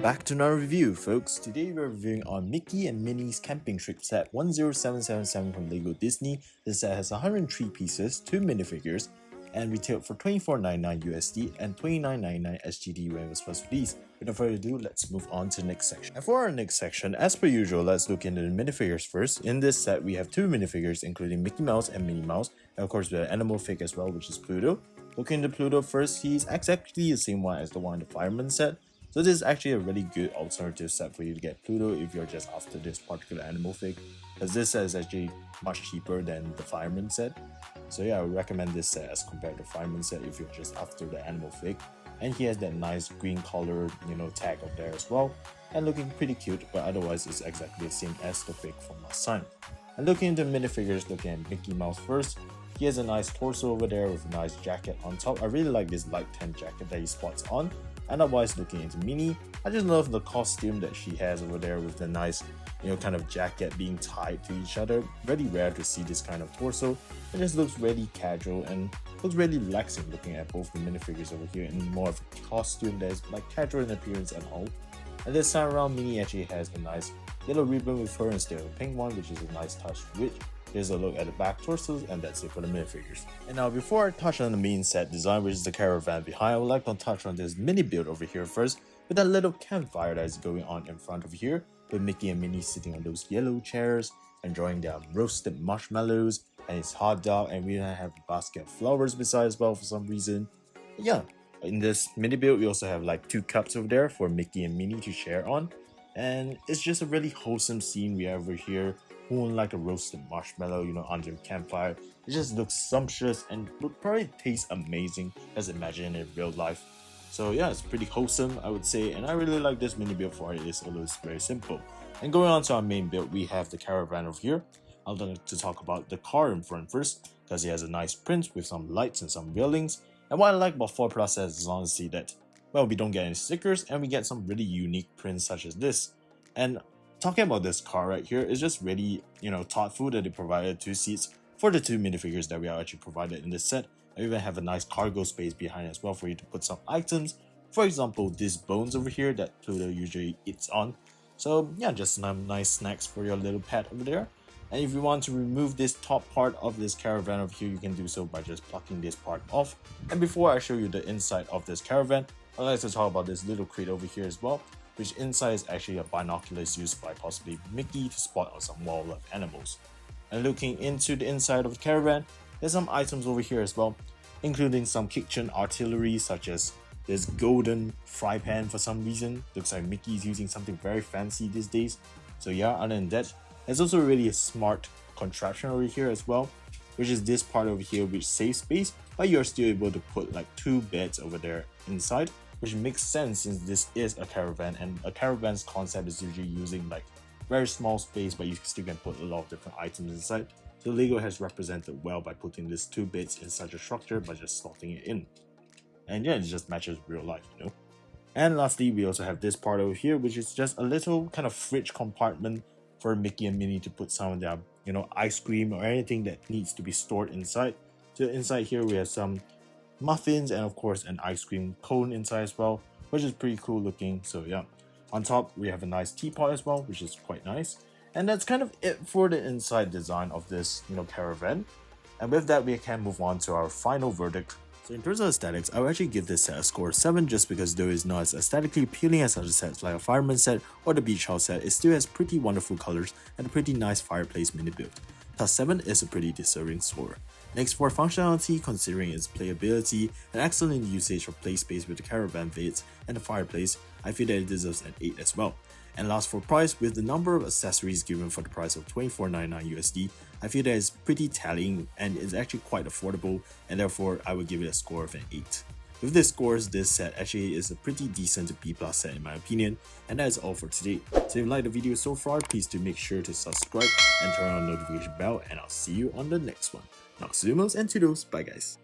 back to another review, folks. Today we're reviewing on Mickey and Minnie's Camping Trip Set 10777 from LEGO Disney. This set has 103 pieces, 2 minifigures, and retailed for $24.99 USD and $29.99 SGD when it was first released. Without further ado, let's move on to the next section. And for our next section, as per usual, let's look into the minifigures first. In this set, we have 2 minifigures, including Mickey Mouse and Minnie Mouse, and of course we have an animal fig as well, which is Pluto. Looking into Pluto first, he's exactly the same one as the one in the Fireman set. So this is actually a really good alternative set for you to get Pluto if you're just after this particular animal fig, as this set is actually much cheaper than the Fireman set. So yeah, I would recommend this set as compared to the Fireman set if you're just after the animal fig. And he has that nice green color, tag up there as well, and looking pretty cute, but otherwise it's exactly the same as the fig from last time. And looking into minifigures, looking at Mickey Mouse first, he has a nice torso over there with a nice jacket on top. I really like this light tan jacket that he spots on. And otherwise, looking into Minnie, I just love the costume that she has over there with the nice, kind of jacket being tied to each other. Very rare to see this kind of torso. It just looks really casual and looks really relaxing looking at both the minifigures over here in more of a costume that is like casual in appearance and all. And this time around, Minnie actually has a nice yellow ribbon with her instead of a pink one, which is a nice touch, which here's a look at the back torsos, and that's it for the minifigures. And now before I touch on the main set design, which is the caravan behind, I would like to touch on this mini build over here first, with that little campfire that is going on in front of here, with Mickey and Minnie sitting on those yellow chairs, enjoying their roasted marshmallows and his hot dog, and we have a basket of flowers beside as well for some reason. But yeah, in this mini build, we also have like 2 cups over there for Mickey and Minnie to share on, and it's just a really wholesome scene we have over here. Like a roasted marshmallow, under a campfire. It just looks sumptuous and would probably taste amazing as imagined in real life. So yeah, it's pretty wholesome, I would say, and I really like this mini build for it is, although it's very simple. And going on to our main build, we have the caravan over here. I'd like to talk about the car in front first, because it has a nice print with some lights and some railings. And what I like about 4 Plus is as long as see that, well, we don't get any stickers and we get some really unique prints such as this. And talking about this car right here, is just really, thoughtful that they provided 2 seats for the 2 minifigures that we are actually provided in this set. I even have a nice cargo space behind as well for you to put some items. For example, these bones over here that Pluto usually eats on. So yeah, just some nice snacks for your little pet over there. And if you want to remove this top part of this caravan over here, you can do so by just plucking this part off. And before I show you the inside of this caravan, I'd like to talk about this little crate over here as well, which inside is actually a binoculars used by possibly Mickey to spot on some wildlife animals. And looking into the inside of the caravan, there's some items over here as well, including some kitchen artillery such as this golden fry pan for some reason. Looks like Mickey's using something very fancy these days. So yeah, other than that, there's also really a smart contraption over here as well, which is this part over here which saves space, but you're still able to put like 2 beds over there inside, which makes sense since this is a caravan, and a caravan's concept is usually using like very small space, but you still can put a lot of different items inside. So LEGO has represented well by putting these 2 bits in such a structure by just slotting it in. And yeah, it just matches real life, And lastly, we also have this part over here, which is just a little kind of fridge compartment for Mickey and Minnie to put some of their, ice cream or anything that needs to be stored inside. So inside here we have some muffins and of course an ice cream cone inside as well, which is pretty cool looking. So yeah, on top we have a nice teapot as well, which is quite nice. And that's kind of it for the inside design of this caravan. And with that, we can move on to our final verdict. So in terms of aesthetics, I would actually give this set a score of 7, just because though it's not as aesthetically appealing as other sets like a Fireman set or the Beach House set, it still has pretty wonderful colors and a pretty nice fireplace mini build. Thus 7 is a pretty deserving score. Next, for functionality, considering its playability and excellent usage of play space with the caravan beds and the fireplace, I feel that it deserves an 8 as well. And last, for price, with the number of accessories given for the price of $24.99 USD, I feel that it's pretty tallying and is actually quite affordable, and therefore I would give it a score of an 8. With this scores, this set actually is a pretty decent B+ set in my opinion, and that is all for today. So if you liked the video so far, please do make sure to subscribe and turn on the notification bell, and I'll see you on the next one. Nox Lumos and Toodles, bye guys.